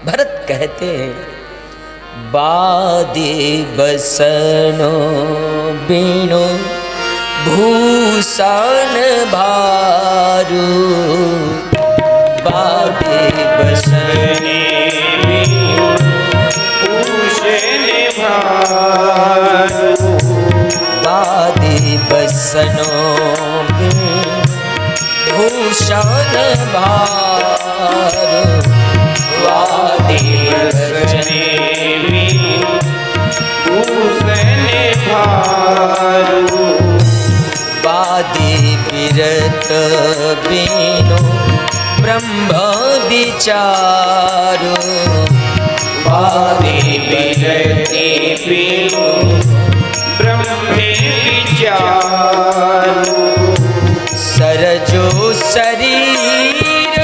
भरत कहते हैं बादे बसनो बीणो भूषण भारू, बादे बसने बीणो भूषण भारू, बादे बसनो भूषण भारू, वादे बसने भूषण भारू, वादे विरत बीनो ब्रह्म विचारो, वादे विरत बीनो ब्रह्म विचारो, सरजो शरीर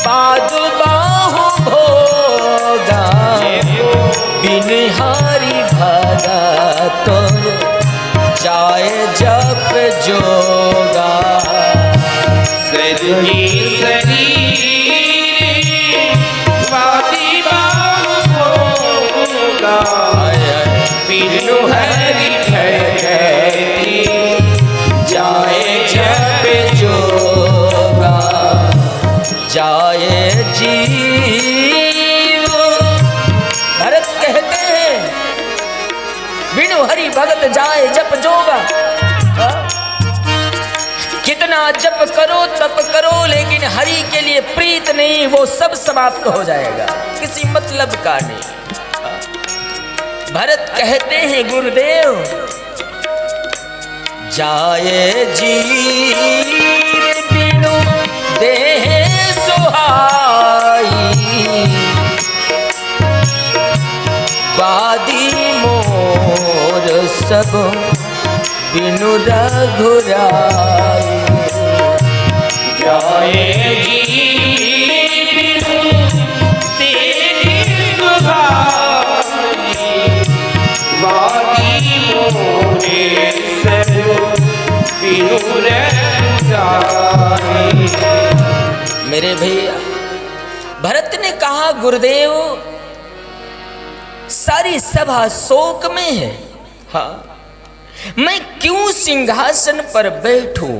पादु बाहु भोगा, बिन हरि भगत जाय जप जोगा, सरजी शरीर पादु बाहु भोगा, बिन हरि भगत जाय जप जोगा, जाय जीव। भरत कहते हैं बिनु हरि भगत जाए जप जोगा। कितना जप करो तप करो लेकिन हरि के लिए प्रीत नहीं, वो सब समाप्त हो जाएगा, किसी मतलब का नहीं। भरत कहते हैं गुरुदेव जाए जीव बिनु देह सुहाई, वादी मोर सब बिनु रघुराई, जाए जीव बिनु देह सुहाई, वादी मोर सब बिनु रघुराई। मेरे भैया भरत ने कहा गुरुदेव सारी सभा शोक में है, हाँ मैं क्यों सिंहासन पर बैठूं,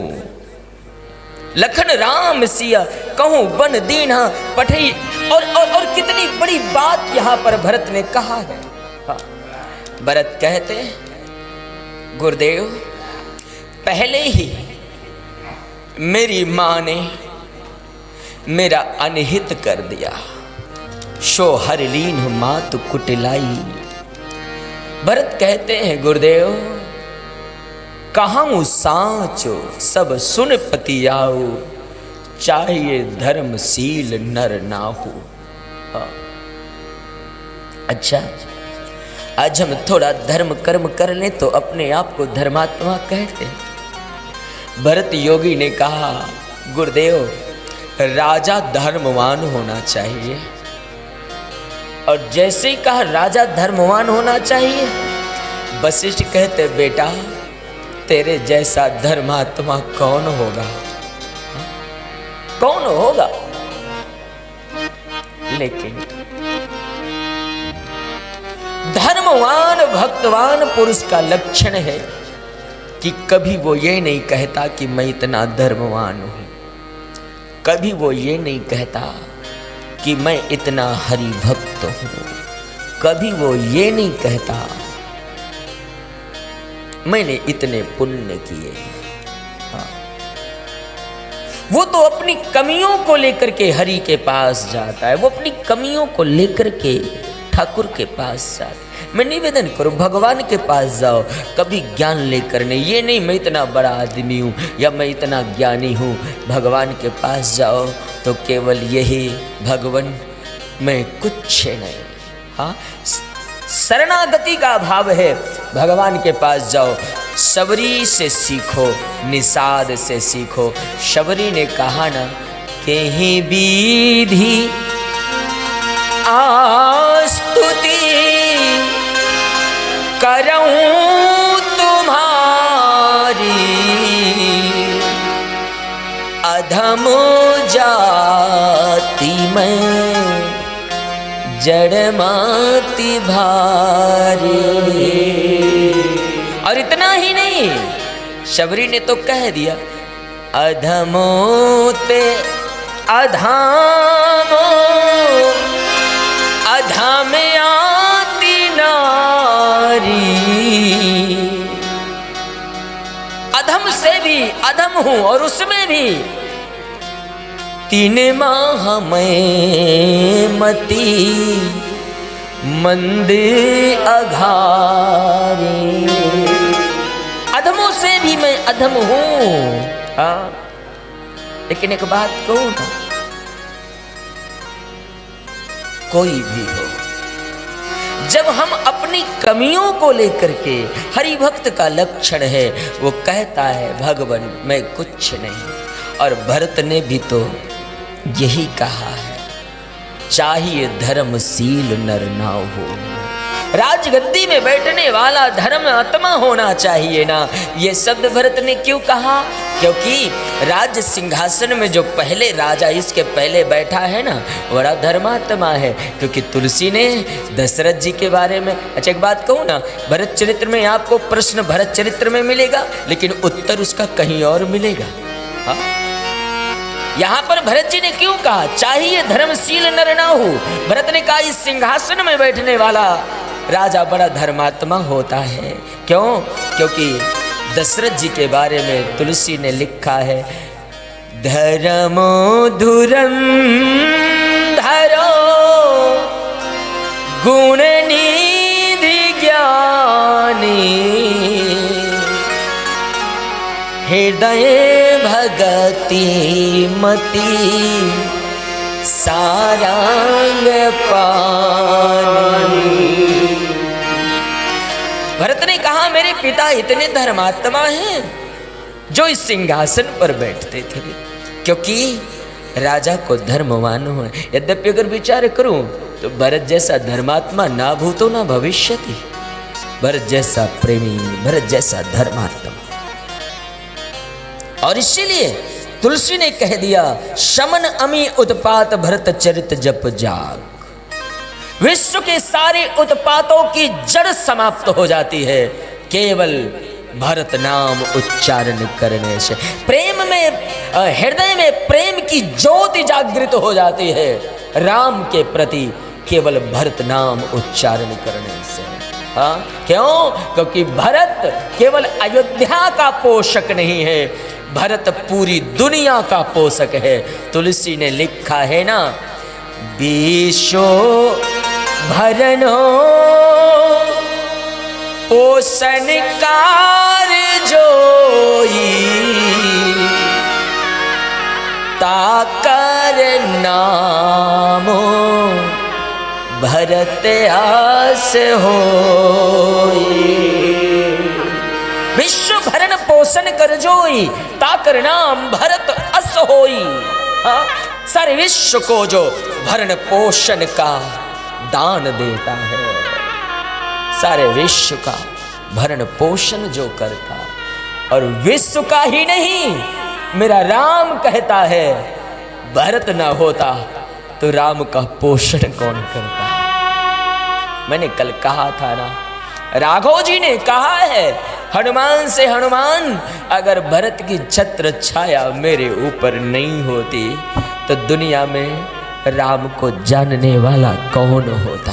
लखन राम सिया कहूं बन दीना पठई, और कितनी बड़ी बात यहां पर भरत ने कहा है। हाँ भरत कहते हैं गुरुदेव पहले ही मेरी मां ने मेरा अनहित कर दिया, शो हर लीन मात कुटिलाई। भरत कहते हैं गुरुदेव कहां सांचो सब सुन पति आओ, चाहिए धर्मशील नर नाहु। अच्छा आज हम थोड़ा धर्म कर्म कर लें तो अपने आप को धर्मात्मा कहते हैं। भरत योगी ने कहा गुरुदेव राजा धर्मवान होना चाहिए, और जैसे ही कहा राजा धर्मवान होना चाहिए, वशिष्ठ कहते बेटा तेरे जैसा धर्मात्मा कौन होगा, कौन होगा। लेकिन धर्मवान भक्तवान पुरुष का लक्षण है कि कभी वो ये नहीं कहता कि मैं इतना धर्मवान हूं, कभी वो ये नहीं कहता कि मैं इतना हरि भक्त हूं, कभी वो ये नहीं कहता मैंने इतने पुण्य किए। हाँ। वो तो अपनी कमियों को लेकर के हरि के पास जाता है, वो अपनी कमियों को लेकर के ठाकुर के पास जाता है। मैं निवेदन करूं भगवान के पास जाओ, कभी ज्ञान लेकर नहीं, ये नहीं मैं इतना बड़ा आदमी हूं या मैं इतना ज्ञानी हूं। भगवान के पास जाओ तो केवल यही भगवान मैं कुछ नहीं। हाँ शरणागति का भाव है। भगवान के पास जाओ, शबरी से सीखो, निषाद से सीखो। शबरी ने कहा ना कहीं विधि आस्तुति करऊं तुम्हारी, अधम जाति में जड़माती भारी। और इतना ही नहीं, शबरी ने तो कह दिया अधमों ते अधामो अधम आती नारी। अधम से भी अधम हूं और उसमें भी 3 माह में मती मंद अघारी। अधमों से भी मैं अधम हूं। हाँ, लेकिन एक बात कहूं ना, कोई भी हो, जब हम अपनी कमियों को लेकर के, हरि भक्त का लक्षण है वो कहता है भगवान मैं कुछ नहीं। और भरत ने भी तो यही कहा है, चाहिए धर्मशील नर ना हो। राजगद्दी में बैठने वाला धर्म आत्मा होना चाहिए ना। ये शब्द भरत ने क्यों कहा? क्योंकि राज सिंहासन में जो पहले राजा इसके पहले बैठा है ना, बड़ा धर्मात्मा है। क्योंकि तुलसी ने दशरथ जी के बारे में, अच्छा एक बात कहूँ ना, भरत चरित्र में आपको प्रश्न भरत चरित्र में मिलेगा, लेकिन उत्तर उसका कहीं और मिलेगा। हाँ? यहाँ पर भरत जी ने क्यों कहा चाहिए धर्मशील नर ना हो? भरत ने कहा इस सिंहासन में बैठने वाला राजा बड़ा धर्मात्मा होता है। क्यों? क्योंकि दशरथ जी के बारे में तुलसी ने लिखा है, धर्मो धुरंधरो गुण निधि ज्ञानी, हृदय भगति मति सारंग पानी। भरत ने कहा मेरे पिता इतने धर्मात्मा हैं जो इस सिंहासन पर बैठते थे, क्योंकि राजा को धर्मवान हो। यद्यपि अगर विचार करूं तो भरत जैसा धर्मात्मा ना भूतो ना भविष्यति, भरत जैसा प्रेमी, भरत जैसा धर्मात्मा। और इसीलिए तुलसी ने कह दिया, शमन अमी उत्पात भरत चरित जप जाग। विश्व के सारे उत्पातों की जड़ समाप्त हो जाती है केवल भरत नाम उच्चारण करने से। प्रेम में, हृदय में प्रेम की ज्योति जागृत हो जाती है राम के प्रति केवल भरत नाम उच्चारण करने से। हाँ, क्यों? क्योंकि भरत केवल अयोध्या का पोषक नहीं है, भरत पूरी दुनिया का पोषक है। तुलसी ने लिखा है ना, विश्व भरनो पोषण कार जोई, ताकर नामो भरत आस होई। विश्व भरण पोषण कर जोई, ताकर नाम भरत अस होई। हाँ? सारे विश्व को जो भरण पोषण का दान देता है, सारे विश्व का भरण पोषण जो करता, और विश्व का ही नहीं, मेरा राम कहता है भरत ना होता तो राम का पोषण कौन करता। मैंने कल कहा था ना, राघव जी ने कहा है हनुमान से, हनुमान अगर भरत की छत्र छाया मेरे ऊपर नहीं होती तो दुनिया में राम को जानने वाला कौन होता।